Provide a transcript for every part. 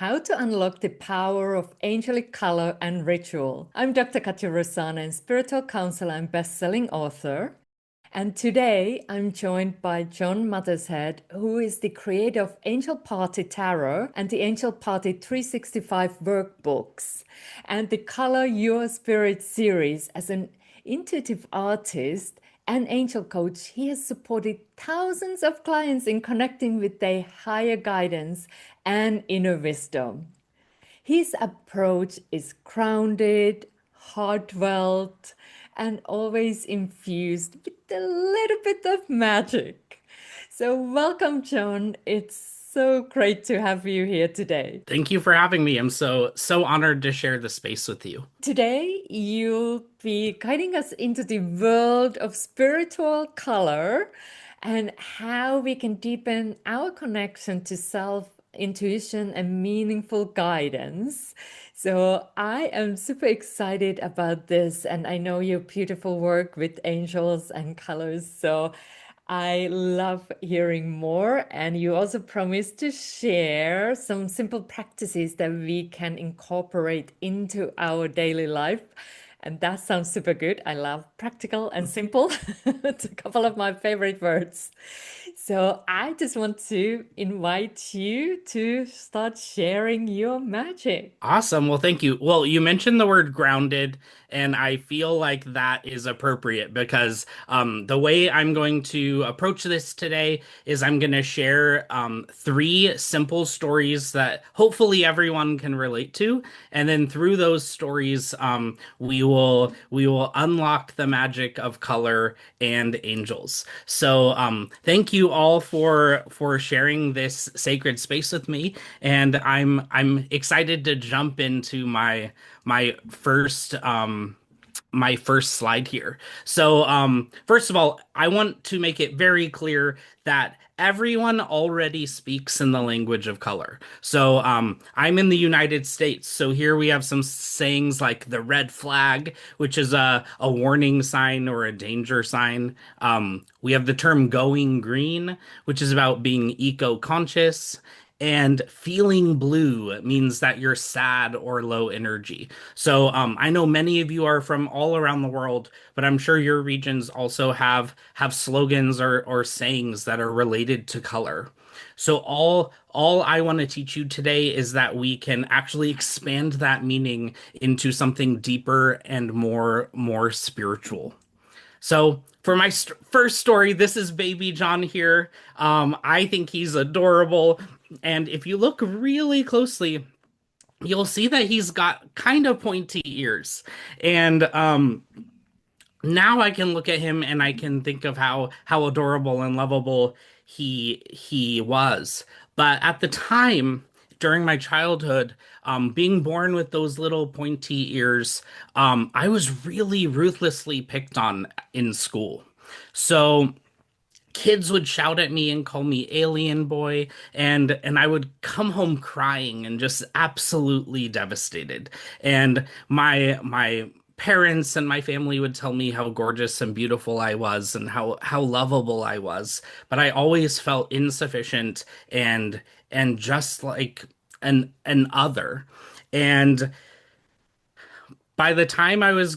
How to Unlock the Power of Angelic Color and Ritual. I'm Dr. Katja Rusanen, spiritual counselor and best-selling author. And today I'm joined by John Mothershead, who is the creator of Angel Party Tarot and the Angel Party 365 workbooks and the Color Your Spirit series. As an intuitive artist and angel coach, he has supported thousands of clients in connecting with their higher guidance and inner wisdom. His approach is grounded, heartfelt, and always infused with a little bit of magic. So, welcome, John. It's so great to have you here today. Thank you for having me. I'm so honored to share the space with you. Today, you'll be guiding us into the world of spiritual color and how we can deepen our connection to self intuition and meaningful guidance. So, I am super excited about this, and I know your beautiful work with angels and colors. So, I love hearing more. And you also promised to share some simple practices that we can incorporate into our daily life. And that sounds super good. I love practical and simple. It's a couple of my favorite words. So I just want to invite you to start sharing your magic. Awesome. Well, thank you. Well, you mentioned the word grounded, and I feel like that is appropriate because the way I'm going to approach this today is I'm going to share three simple stories that hopefully everyone can relate to, and then through those stories, we will unlock the magic of color and angels. So, thank you all for sharing this sacred space with me, and I'm excited to jump into my first my first slide here. So, first of all, I want to make it very clear that everyone already speaks in the language of color. So, I'm in the United States. So here we have some sayings like the red flag, which is a warning sign or a danger sign. We have the term going green, which is about being eco-conscious. And feeling blue means that you're sad or low energy. So I know many of you are from all around the world, but I'm sure your regions also have slogans or sayings that are related to color. So all I want to teach you today is that we can actually expand that meaning into something deeper and more spiritual. So for my first story, this is baby John here. I think he's adorable. And if you look really closely, you'll see that he's got kind of pointy ears. And now I can look at him and I can think of how adorable and lovable he was. But at the time, during my childhood, being born with those little pointy ears, I was really ruthlessly picked on in school. So kids would shout at me and call me alien boy, and I would come home crying and just absolutely devastated. And my parents and my family would tell me how gorgeous and beautiful I was and how lovable I was, but I always felt insufficient and just like an other. And by the time I was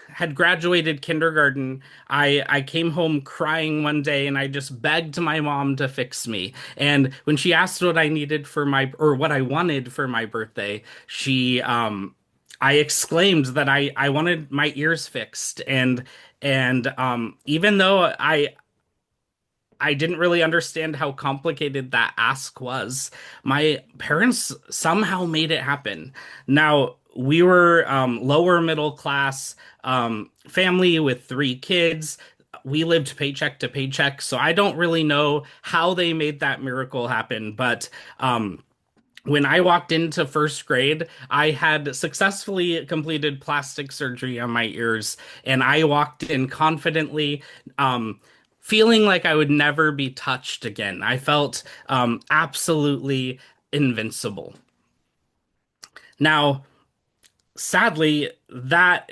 had graduated kindergarten, I came home crying one day and I just begged my mom to fix me. And when she asked what I needed for my or what I wanted for my birthday, she I exclaimed that I wanted my ears fixed. And even though I didn't really understand how complicated that ask was. My parents somehow made it happen. Now, we were lower middle class family with three kids. We lived paycheck to paycheck, so I don't really know how they made that miracle happen. But when I walked into first grade, I had successfully completed plastic surgery on my ears, and I walked in confidently, feeling like I would never be touched again. I felt absolutely invincible. Now, sadly, that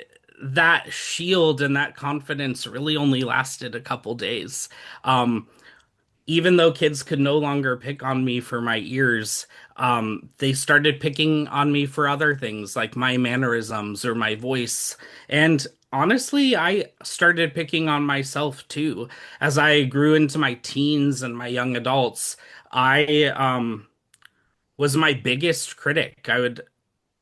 shield and that confidence really only lasted a couple days. Even though kids could no longer pick on me for my ears, They started picking on me for other things like my mannerisms or my voice. And honestly, I started picking on myself too. As I grew into my teens and my young adults, I was my biggest critic. I would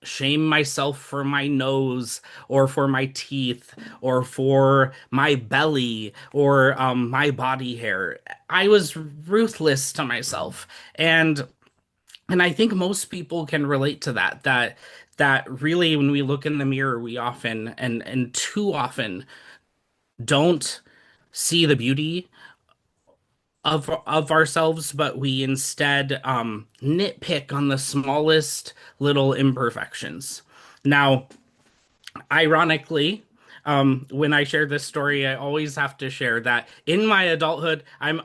shame myself for my nose or for my teeth or for my belly or my body hair. I was ruthless to myself. And I think most people can relate to that really when we look in the mirror we often and too often don't see the beauty of ourselves, but we instead nitpick on the smallest little imperfections. Now, ironically, when I share this story, I always have to share that in my adulthood, I'm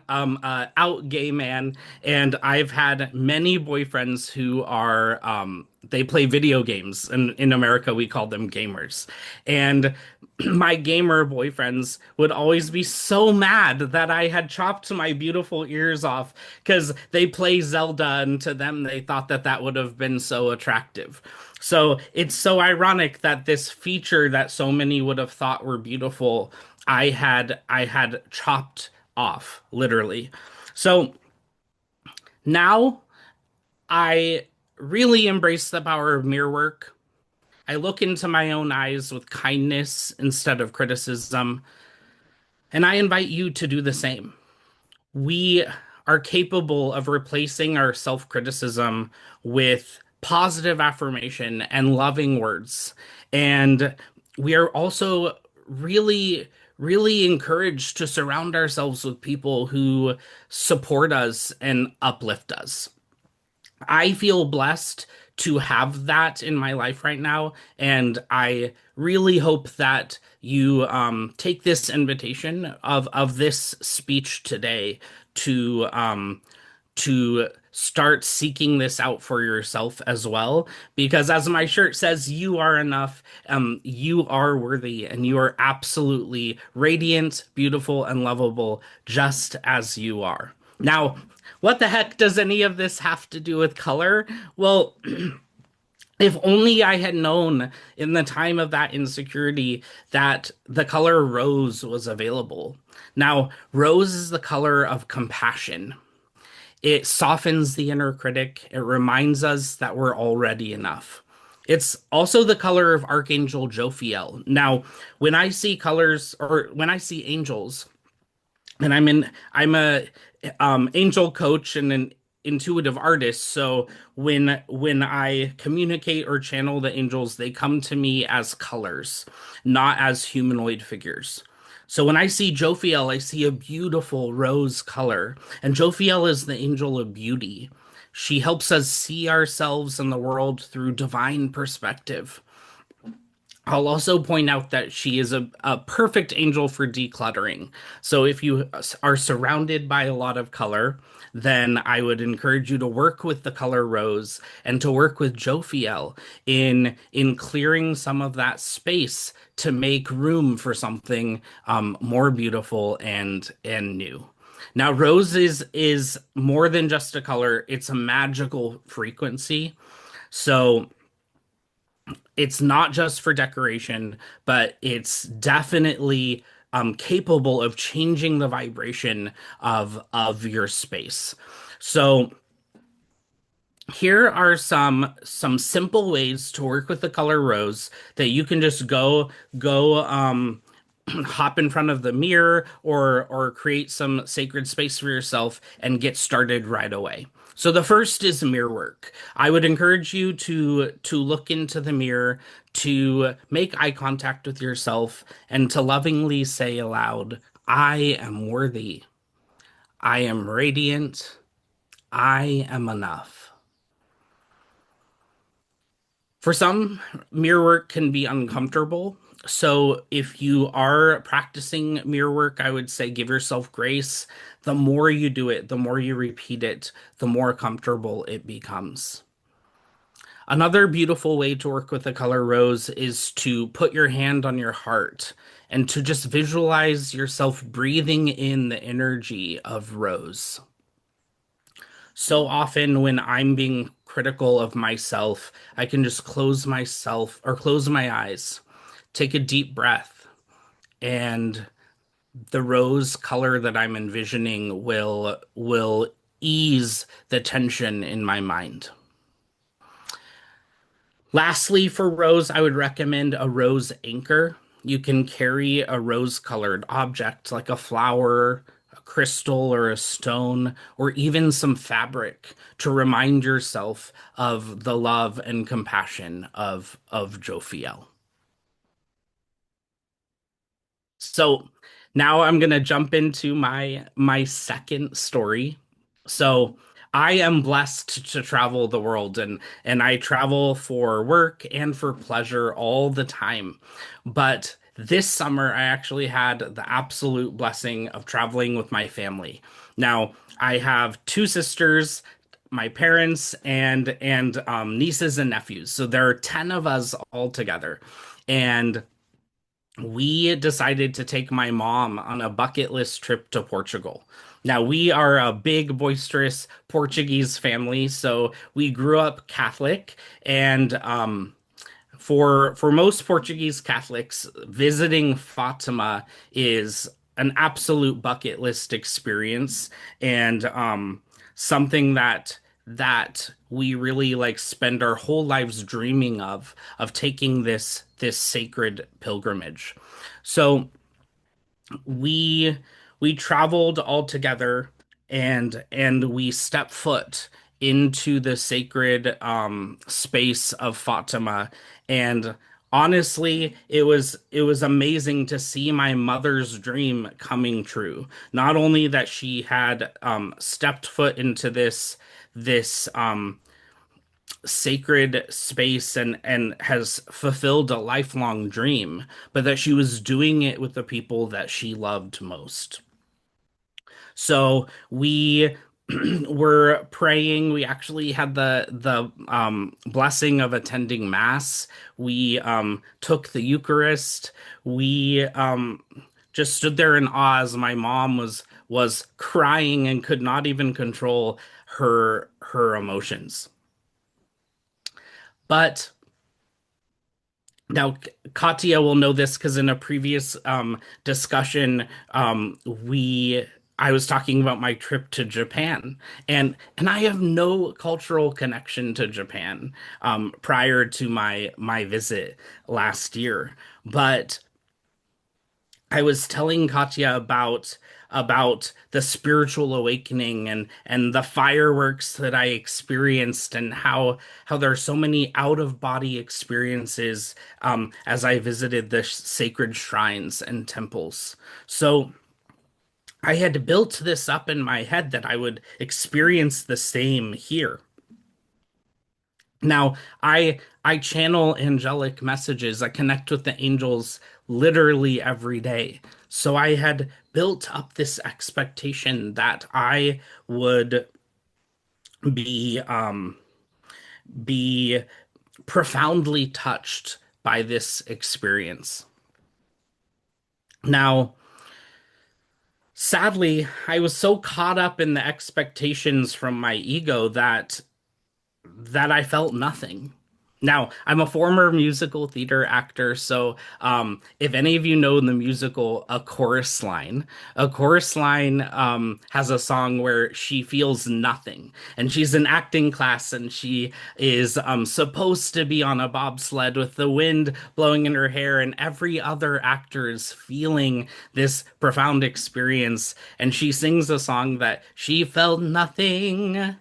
a out gay man, and I've had many boyfriends who are they play video games, and in America we call them gamers, and my gamer boyfriends would always be so mad that I had chopped my beautiful ears off because they play Zelda, and to them they thought that that would have been so attractive. So it's so ironic that this feature that so many would have thought were beautiful, I had chopped off, literally. So now I really embrace the power of mirror work. I look into my own eyes with kindness instead of criticism, and I invite you to do the same. We are capable of replacing our self criticism with positive affirmation and loving words. And we are also really, really encouraged to surround ourselves with people who support us and uplift us. I feel blessed to have that in my life right now, and I really hope that you take this invitation of this speech today to to start seeking this out for yourself as well. Because as my shirt says, you are enough, you are worthy, and you are absolutely radiant, beautiful, and lovable just as you are. Now, what the heck does any of this have to do with color? Well, if only I had known in the time of that insecurity that the color rose was available. Now, rose is the color of compassion. It softens the inner critic. It reminds us that we're already enough. It's also the color of Archangel Jophiel. Now, when I see colors or when I see angels, and I'm a angel coach and an intuitive artist, so when I communicate or channel the angels, they come to me as colors, not as humanoid figures. So when I see Jophiel, I see a beautiful rose color, and Jophiel is the angel of beauty. She helps us see ourselves and the world through divine perspective. I'll also point out that she is a perfect angel for decluttering. So if you are surrounded by a lot of color, then I would encourage you to work with the color rose and to work with Jophiel in clearing some of that space to make room for something more beautiful and new. Now, rose is more than just a color; it's a magical frequency. So it's not just for decoration, but it's definitely capable of changing the vibration of your space. So here are some simple ways to work with the color rose that you can just go hop in front of the mirror or create some sacred space for yourself and get started right away. So the first is mirror work. I would encourage you to look into the mirror, to make eye contact with yourself, and to lovingly say aloud, I am worthy. I am radiant. I am enough. For some, mirror work can be uncomfortable. So if you are practicing mirror work, I would say give yourself grace. The more you do it, the more you repeat it, the more comfortable it becomes. Another beautiful way to work with the color rose is to put your hand on your heart and to just visualize yourself breathing in the energy of rose. So often when I'm being critical of myself, I can just close my eyes, take a deep breath, and the rose color that I'm envisioning will ease the tension in my mind. Lastly, for rose, I would recommend a rose anchor. You can carry a rose-colored object like a flower, a crystal, or a stone, or even some fabric to remind yourself of the love and compassion of Jophiel. So now I'm gonna jump into my second story. So I am blessed to travel the world, and I travel for work and for pleasure all the time. But this summer I actually had the absolute blessing of traveling with my family. Now, I have two sisters, my parents, and nieces and nephews. So there are 10 of us all together. And we decided to take my mom on a bucket list trip to Portugal. Now, we are a big, boisterous Portuguese family, so we grew up Catholic, and for most Portuguese Catholics, visiting Fatima is an absolute bucket list experience, and something that we really like spend our whole lives dreaming of taking this sacred pilgrimage. So we we traveled all together, and we stepped foot into the sacred space of Fatima. And honestly, it was amazing to see my mother's dream coming true. Not only that she had stepped foot into this sacred space and has fulfilled a lifelong dream, but that she was doing it with the people that she loved most. So we were praying. We actually had the blessing of attending Mass. We took the Eucharist. We just stood there in awe as my mom was crying and could not even control her emotions. But now, Katya will know this because in a previous discussion, we I was talking about my trip to Japan, and I have no cultural connection to Japan prior to my visit last year. But I was telling Katya about the spiritual awakening and the fireworks that I experienced, and how there are so many out of body experiences as I visited the sacred shrines and temples. So I had built this up in my head that I would experience the same here. Now, I channel angelic messages. I connect with the angels literally every day. So I had built up this expectation that I would be be profoundly touched by this experience. Now, sadly, I was so caught up in the expectations from my ego that I felt nothing. Now, I'm a former musical theater actor, so if any of you know the musical A Chorus Line has a song where she feels nothing, and she's in acting class, and she is supposed to be on a bobsled with the wind blowing in her hair, and every other actor is feeling this profound experience, and she sings a song that she felt nothing.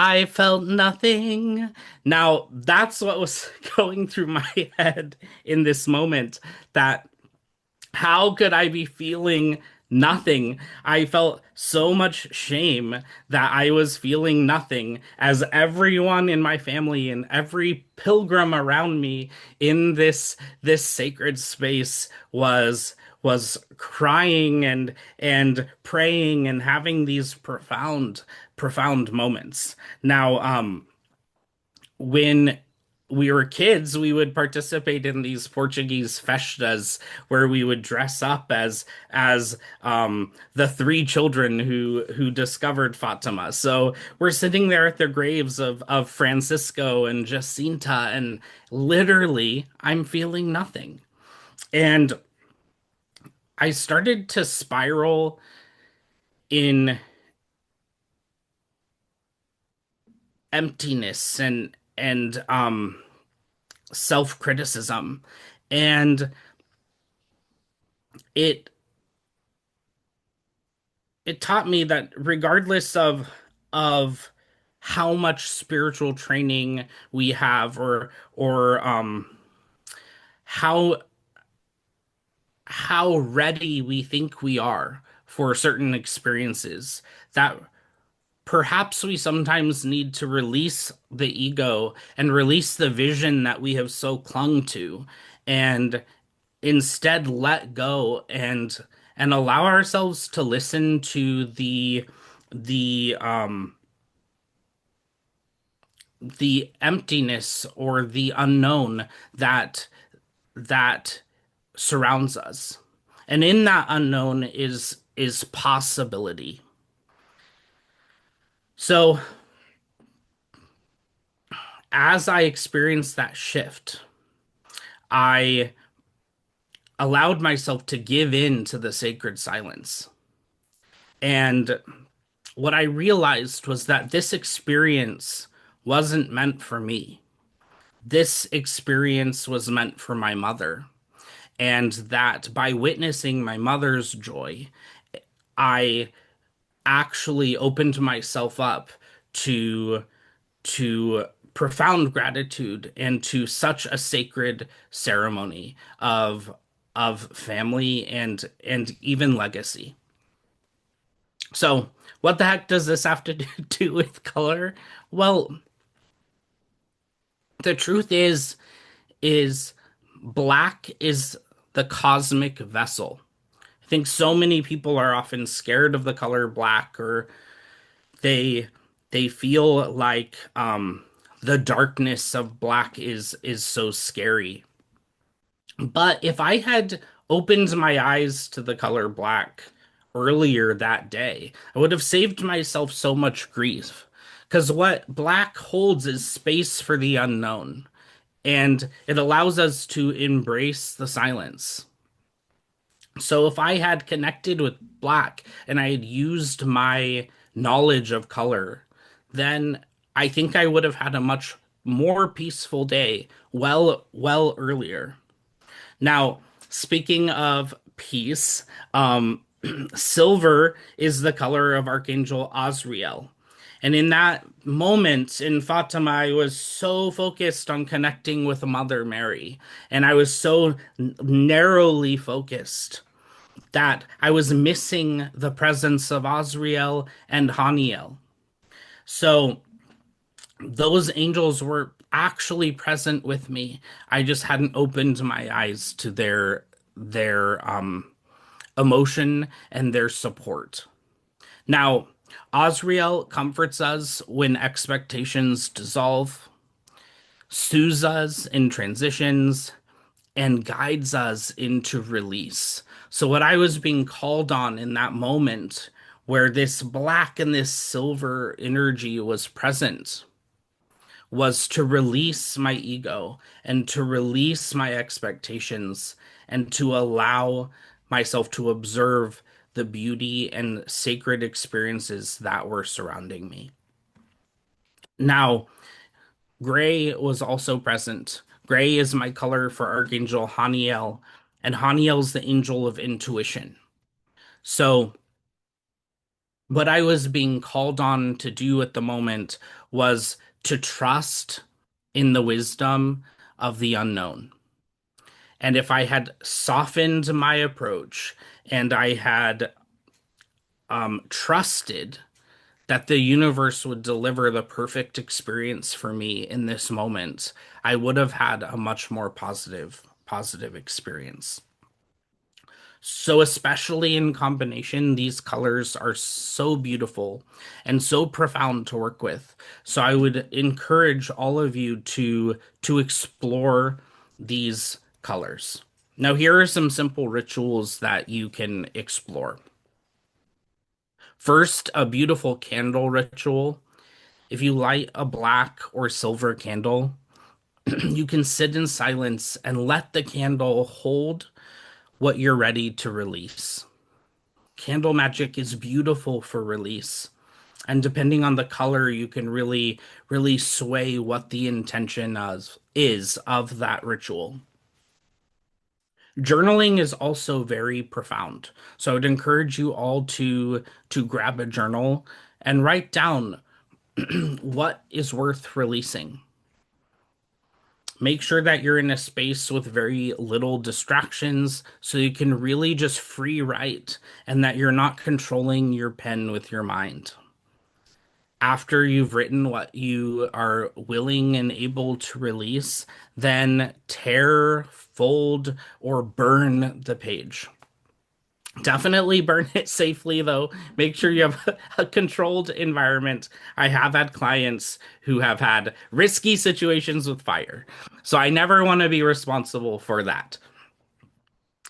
I felt nothing. Now, that's what was going through my head in this moment, that how could I be feeling nothing? I felt so much shame that I was feeling nothing, as everyone in my family and every pilgrim around me in this sacred space was crying and praying and having these profound moments. Now, when we were kids, we would participate in these Portuguese festas where we would dress up as the three children who discovered Fatima. So we're sitting there at their graves of Francisco and Jacinta, and literally I'm feeling nothing. And I started to spiral in emptiness and self-criticism. And it it taught me that regardless of how much spiritual training we have or how how ready we think we are for certain experiences, that perhaps we sometimes need to release the ego and release the vision that we have so clung to, and instead let go and allow ourselves to listen to the the emptiness or the unknown that that surrounds us. And in that unknown is possibility. So as I experienced that shift, I allowed myself to give in to the sacred silence. And what I realized was that this experience wasn't meant for me. This experience was meant for my mother. And that by witnessing my mother's joy, I actually opened myself up to to profound gratitude and to such a sacred ceremony of family and even legacy. So, what the heck does this have to do with color? Well, the truth is black is the cosmic vessel. I think so many people are often scared of the color black, or they they feel like the darkness of black is so scary. But if I had opened my eyes to the color black earlier that day, I would have saved myself so much grief. Because what black holds is space for the unknown, and it allows us to embrace the silence. So if I had connected with black and I had used my knowledge of color, then I think I would have had a much more peaceful day well earlier. Now, speaking of peace, silver is the color of Archangel Azrael. And in that moment in Fatima, I was so focused on connecting with Mother Mary, and I was so narrowly focused that I was missing the presence of Azrael and Haniel. So those angels were actually present with me. I just hadn't opened my eyes to their emotion and their support. Now, Azrael comforts us when expectations dissolve, soothes us in transitions, and guides us into release. So, what I was being called on in that moment, where this black and this silver energy was present, was to release my ego and to release my expectations and to allow myself to observe the beauty and sacred experiences that were surrounding me. Now, gray was also present. Gray is my color for Archangel Haniel, and Haniel's the angel of intuition. So, what I was being called on to do at the moment was to trust in the wisdom of the unknown. And if I had softened my approach and I had trusted that the universe would deliver the perfect experience for me in this moment, I would have had a much more positive experience. So, especially in combination, these colors are so beautiful and so profound to work with. So, I would encourage all of you to explore these colors. Now, here are some simple rituals that you can explore. First, a beautiful candle ritual. If you light a black or silver candle, you can sit in silence and let the candle hold what you're ready to release. Candle magic is beautiful for release. And depending on the color, you can really sway what the intention is of that ritual. Journaling is also very profound. So I would encourage you all to grab a journal and write down what is worth releasing. Make sure that you're in a space with very little distractions so you can really just free write and that you're not controlling your pen with your mind. After you've written what you are willing and able to release, then tear, fold, or burn the page. Definitely burn it safely, though. Make sure you have a controlled environment. I have had clients who have had risky situations with fire, so I never want to be responsible for that.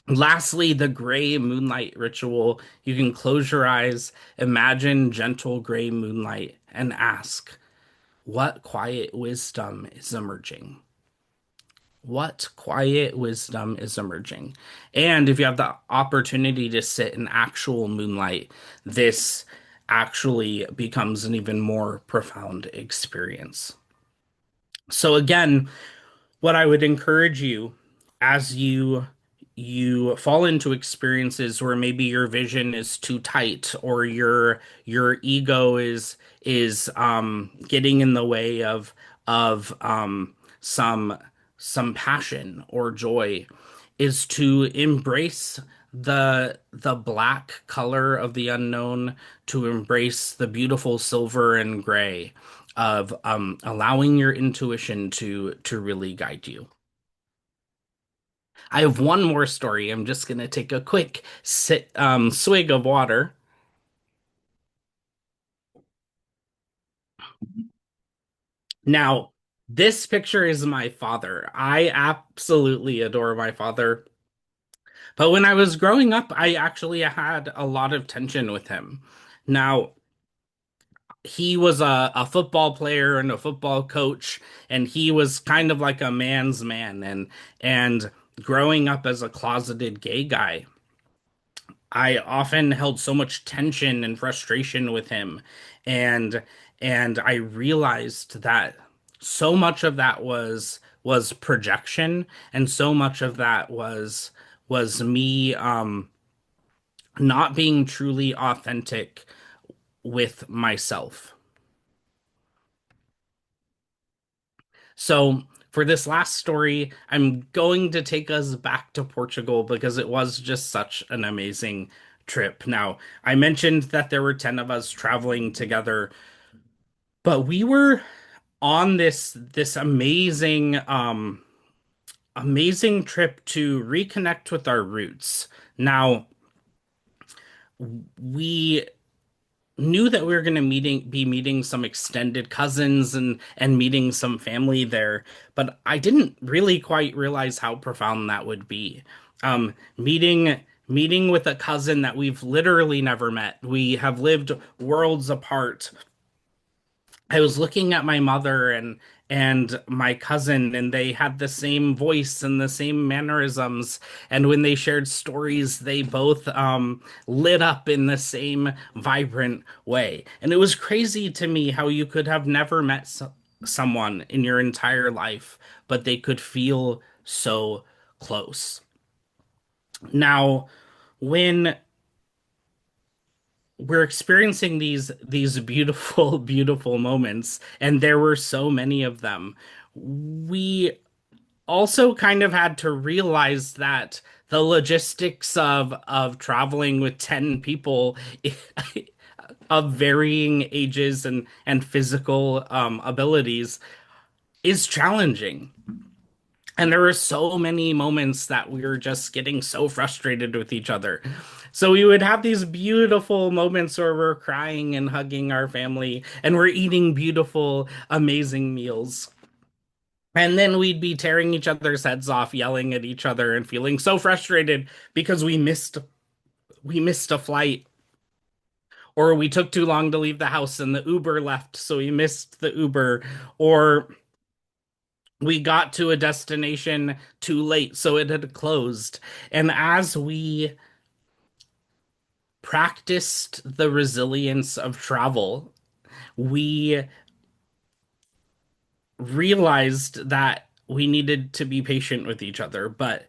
Lastly, the gray moonlight ritual. You can close your eyes, imagine gentle gray moonlight, and ask, what quiet wisdom is emerging? What quiet wisdom is emerging? And if you have the opportunity to sit in actual moonlight, this actually becomes an even more profound experience. So again, what I would encourage you as you fall into experiences where maybe your vision is too tight or your ego is getting in the way of some passion or joy is to embrace the black color of the unknown, to embrace the beautiful silver and gray of allowing your intuition to really guide you. I have one more story. I'm just gonna take a quick swig of water. Now, this picture is my father. I absolutely adore my father. But when I was growing up, I actually had a lot of tension with him. Now, he was a football player and a football coach, and he was kind of like a man's man. And growing up as a closeted gay guy, I often held so much tension and frustration with him, and and I realized that so much of that was projection, and so much of that was me not being truly authentic with myself. So, for this last story, I'm going to take us back to Portugal because it was just such an amazing trip. Now, I mentioned that there were 10 of us traveling together, but we were on this amazing trip to reconnect with our roots. Now, we knew that we were going to be meeting some extended cousins and meeting some family there, but I didn't really quite realize how profound that would be. Meeting with a cousin that we've literally never met. We have lived worlds apart. I was looking at my mother and my cousin, and they had the same voice and the same mannerisms. And when they shared stories, they both lit up in the same vibrant way. And it was crazy to me how you could have never met someone in your entire life, but they could feel so close. Now, when we're experiencing these beautiful beautiful moments and there were so many of them, we also kind of had to realize that the logistics of traveling with 10 people of varying ages and physical abilities is challenging. And there were so many moments that we were just getting so frustrated with each other. So we would have these beautiful moments where we're crying and hugging our family and we're eating beautiful, amazing meals. And then we'd be tearing each other's heads off, yelling at each other and feeling so frustrated because we missed a flight, or we took too long to leave the house and the Uber left, so we missed the Uber, or we got to a destination too late, so it had closed. And as we practiced the resilience of travel, we realized that we needed to be patient with each other. But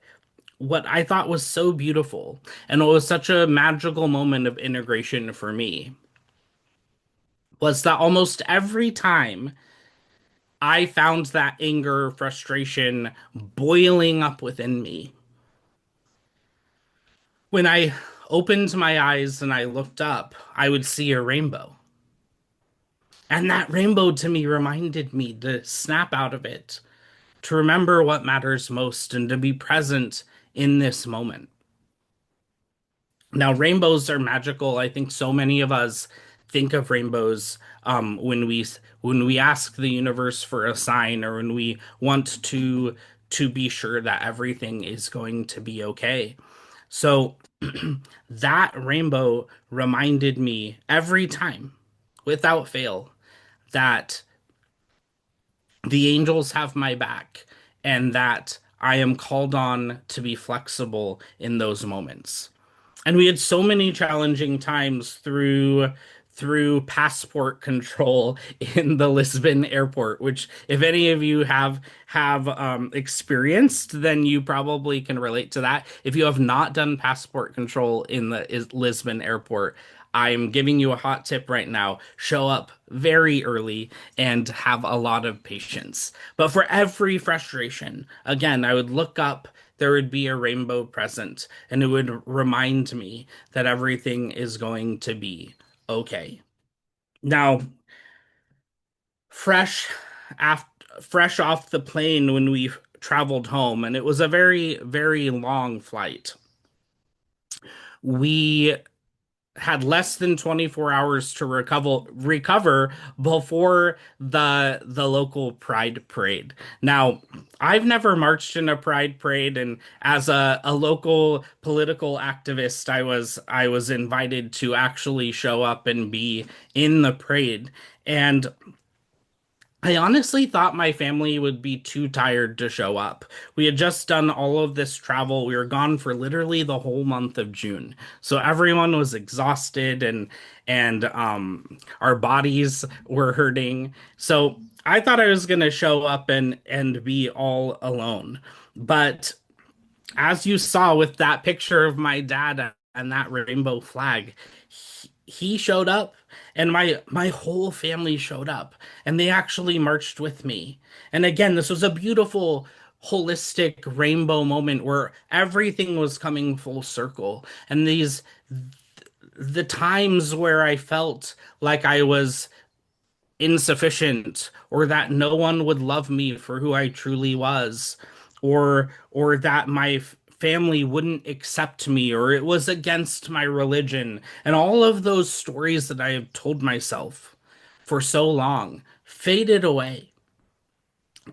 what I thought was so beautiful, and what was such a magical moment of integration for me, was that almost every time I found that anger, frustration boiling up within me, when I opened my eyes and I looked up, I would see a rainbow. And that rainbow to me reminded me to snap out of it, to remember what matters most, and to be present in this moment. Now, rainbows are magical. I think so many of us think of rainbows when we ask the universe for a sign, or when we want to be sure that everything is going to be okay. So that rainbow reminded me every time, without fail, that the angels have my back and that I am called on to be flexible in those moments. And we had so many challenging times through passport control in the Lisbon airport, which if any of you have experienced, then you probably can relate to that. If you have not done passport control in the Lisbon airport, I'm giving you a hot tip right now. Show up very early and have a lot of patience. But for every frustration, again, I would look up, there would be a rainbow present, and it would remind me that everything is going to be okay. Now, fresh fresh off the plane when we traveled home, and it was a very, very long flight. We had less than 24 hours to recover before the local pride parade. Now, I've never marched in a pride parade, and as a local political activist, I was invited to actually show up and be in the parade. And I honestly thought my family would be too tired to show up. We had just done all of this travel. We were gone for literally the whole month of June. So everyone was exhausted, and our bodies were hurting. So I thought I was going to show up and be all alone. But as you saw with that picture of my dad and that rainbow flag, he showed up, and my whole family showed up, and they actually marched with me. And again, this was a beautiful holistic rainbow moment where everything was coming full circle. And these the times where I felt like I was insufficient, or that no one would love me for who I truly was, or that my family wouldn't accept me, or it was against my religion, and all of those stories that I have told myself for so long faded away.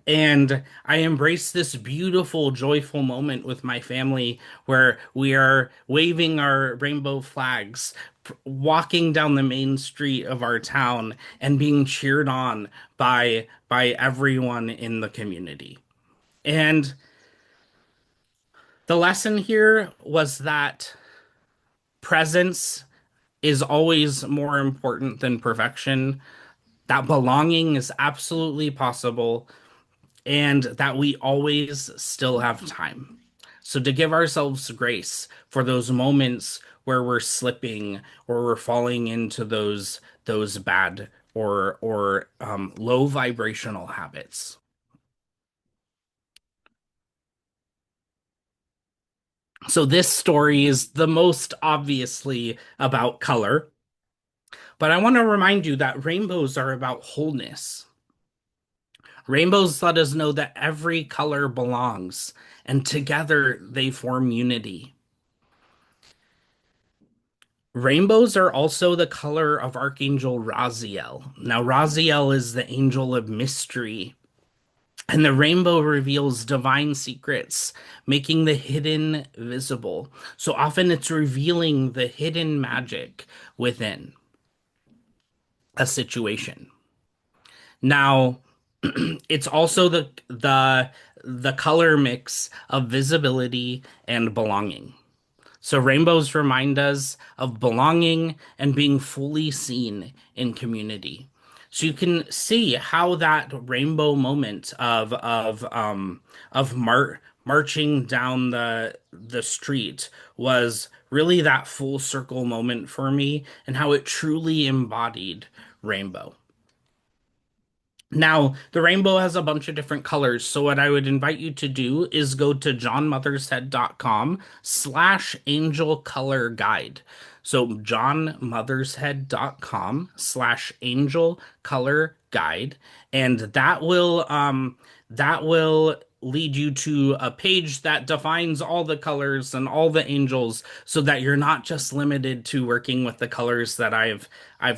And I embrace this beautiful, joyful moment with my family where we are waving our rainbow flags, walking down the main street of our town, and being cheered on by everyone in the community. And the lesson here was that presence is always more important than perfection, that belonging is absolutely possible, and that we always still have time. So to give ourselves grace for those moments where we're slipping, or we're falling into those bad or low vibrational habits. So this story is the most obviously about color, but I want to remind you that rainbows are about wholeness. Rainbows let us know that every color belongs, and together they form unity. Rainbows are also the color of Archangel Raziel. Now, Raziel is the angel of mystery, and the rainbow reveals divine secrets, making the hidden visible. So often it's revealing the hidden magic within a situation. Now, it's also the color mix of visibility and belonging. So rainbows remind us of belonging and being fully seen in community. So you can see how that rainbow moment of marching down the street was really that full circle moment for me, and how it truly embodied rainbow. Now, the rainbow has a bunch of different colors. So what I would invite you to do is go to johnmothershead.com/angel color guide. So johnmothershead.com/angel color guide. And that will lead you to a page that defines all the colors and all the angels, so that you're not just limited to working with the colors that I've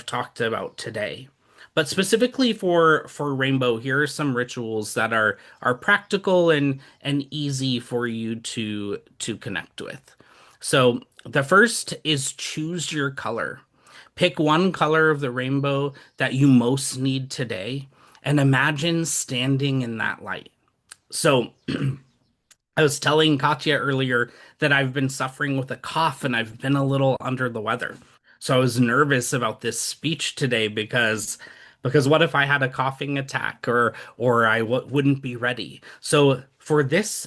talked about today. But specifically for rainbow, here are some rituals that are practical and easy for you to connect with. So the first is choose your color. Pick one color of the rainbow that you most need today and imagine standing in that light. So I was telling Katja earlier that I've been suffering with a cough and I've been a little under the weather. So I was nervous about this speech today because what if I had a coughing attack, or I wouldn't be ready. So for this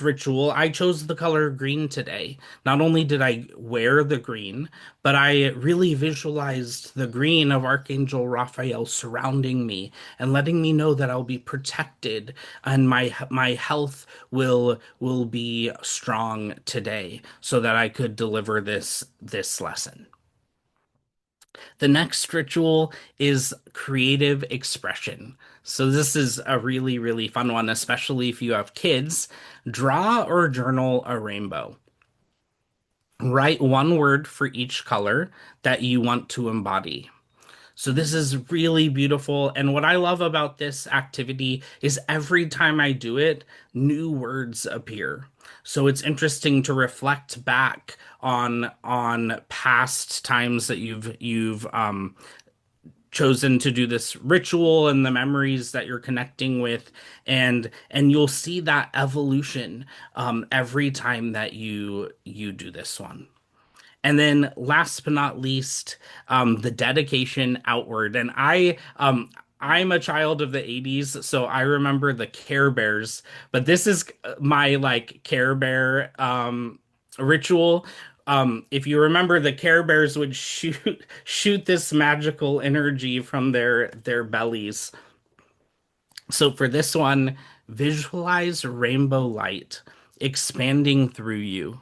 ritual, I chose the color green today. Not only did I wear the green, but I really visualized the green of Archangel Raphael surrounding me and letting me know that I'll be protected, and my health will be strong today, so that I could deliver this lesson. The next ritual is creative expression. So this is a really, really fun one, especially if you have kids. Draw or journal a rainbow. Write one word for each color that you want to embody. So this is really beautiful. And what I love about this activity is every time I do it, new words appear. So it's interesting to reflect back on past times that you've chosen to do this ritual, and the memories that you're connecting with, and you'll see that evolution every time that you do this one. And then last but not least, the dedication outward. And I'm a child of the 80s, so I remember the Care Bears, but this is my like Care Bear ritual. If you remember, the Care Bears would shoot this magical energy from their bellies. So for this one, visualize rainbow light expanding through you.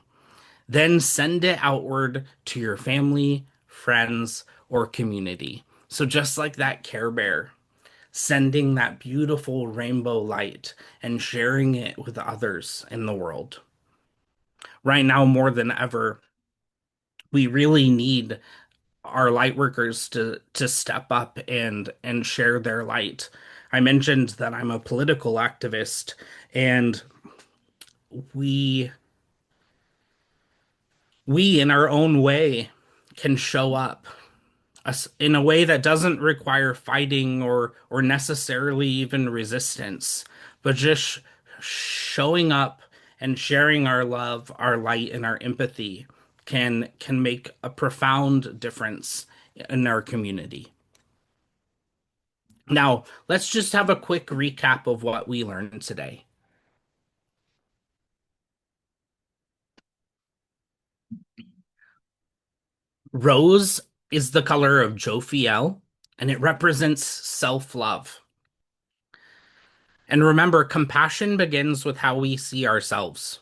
Then send it outward to your family, friends, or community. So just like that Care Bear, sending that beautiful rainbow light and sharing it with others in the world. Right now, more than ever, we really need our light workers to step up and share their light. I mentioned that I'm a political activist, and we we in our own way can show up in a way that doesn't require fighting or necessarily even resistance, but just showing up and sharing our love, our light, and our empathy can make a profound difference in our community. Now, let's just have a quick recap of what we learned today. Rose is the color of Jophiel, and it represents self-love. And remember, compassion begins with how we see ourselves.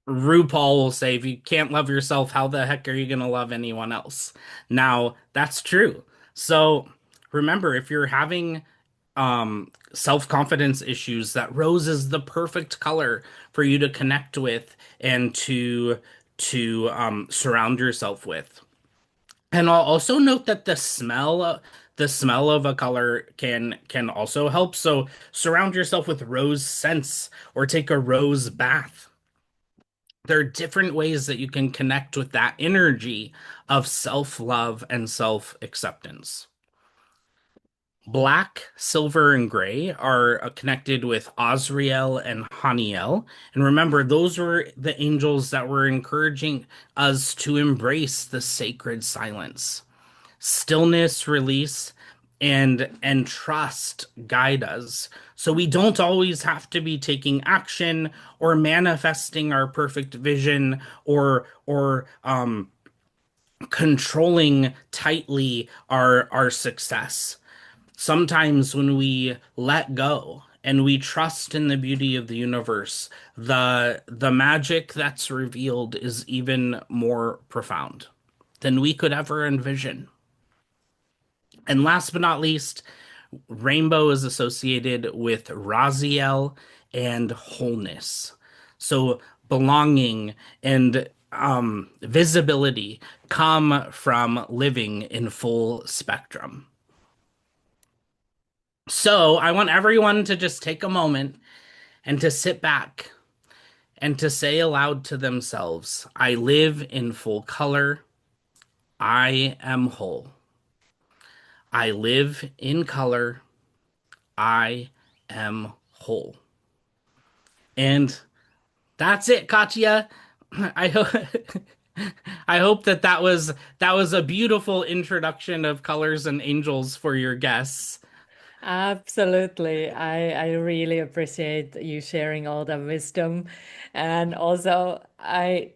RuPaul will say, if you can't love yourself, how the heck are you going to love anyone else? Now, that's true. So remember, if you're having self-confidence issues, that rose is the perfect color for you to connect with and to surround yourself with. And I'll also note that the smell of a color can also help. So surround yourself with rose scents or take a rose bath. There are different ways that you can connect with that energy of self-love and self-acceptance. Black, silver, and gray are connected with Osriel and Haniel. And remember, those were the angels that were encouraging us to embrace the sacred silence. Stillness, release, and trust guide us. So we don't always have to be taking action or manifesting our perfect vision or controlling tightly our success. Sometimes when we let go and we trust in the beauty of the universe, the magic that's revealed is even more profound than we could ever envision. And last but not least, rainbow is associated with Raziel and wholeness. So belonging and visibility come from living in full spectrum. So I want everyone to just take a moment and to sit back and to say aloud to themselves, I live in full color. I am whole. I live in color. I am whole. And that's it, Katja. I hope I hope that that was a beautiful introduction of colors and angels for your guests. Absolutely. I really appreciate you sharing all the wisdom. And also, I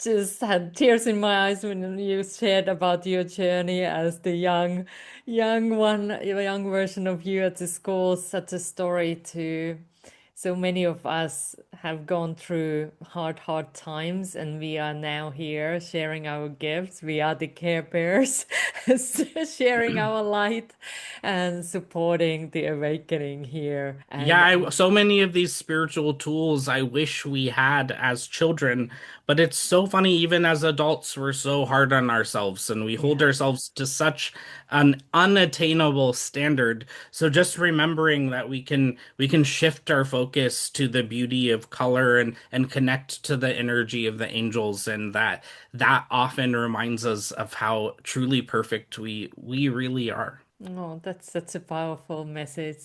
just had tears in my eyes when you shared about your journey as the young version of you at the school. Such a story too. So many of us have gone through hard times, and we are now here sharing our gifts. We are the Care Bears, sharing our light and supporting the awakening here. Yeah, And so many of these spiritual tools I wish we had as children, but it's so funny, even as adults, we're so hard on ourselves and we hold yeah. ourselves to such an unattainable standard. So just remembering that we can shift our focus to the beauty of color and connect to the energy of the angels, and that often reminds us of how truly perfect we really are. Oh, that's such a powerful message.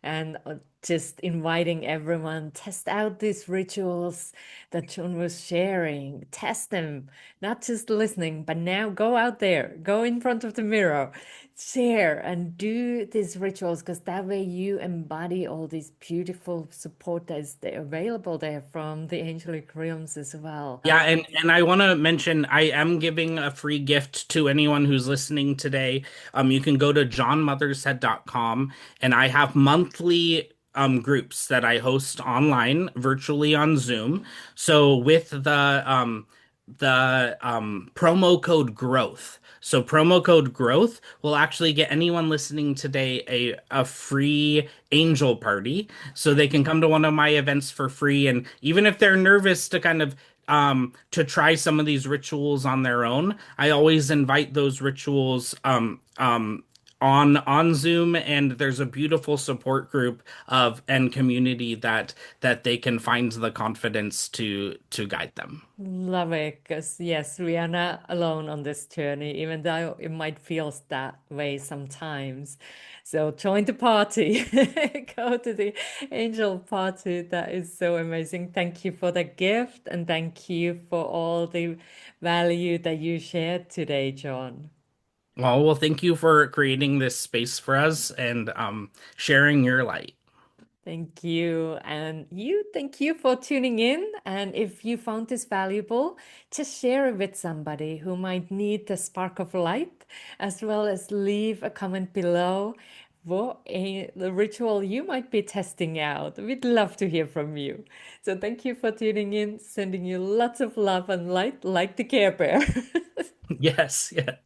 And just inviting everyone, test out these rituals that John was sharing. Test them, not just listening, but now go out there, go in front of the mirror, share and do these rituals because that way you embody all these beautiful support that is there, available there from the angelic realms as well. Yeah, and I want to mention I am giving a free gift to anyone who's listening today. You can go to johnmothershead.com, and I have monthly groups that I host online virtually on Zoom. So with the promo code growth. So promo code growth will actually get anyone listening today a free angel party, so they can come to one of my events for free. And even if they're nervous to kind of to try some of these rituals on their own, I always invite those rituals on Zoom, and there's a beautiful support group of and community that they can find the confidence to guide them. Love it, because yes, we are not alone on this journey, even though it might feel that way sometimes. So join the party, go to the angel party. That is so amazing. Thank you for the gift, and thank you for all the value that you shared today, John. Well, thank you for creating this space for us and sharing your light. Thank you. And thank you for tuning in. And if you found this valuable, just share it with somebody who might need the spark of light, as well as leave a comment below the ritual you might be testing out. We'd love to hear from you. So thank you for tuning in, sending you lots of love and light like the Care Bear. Yes, yeah.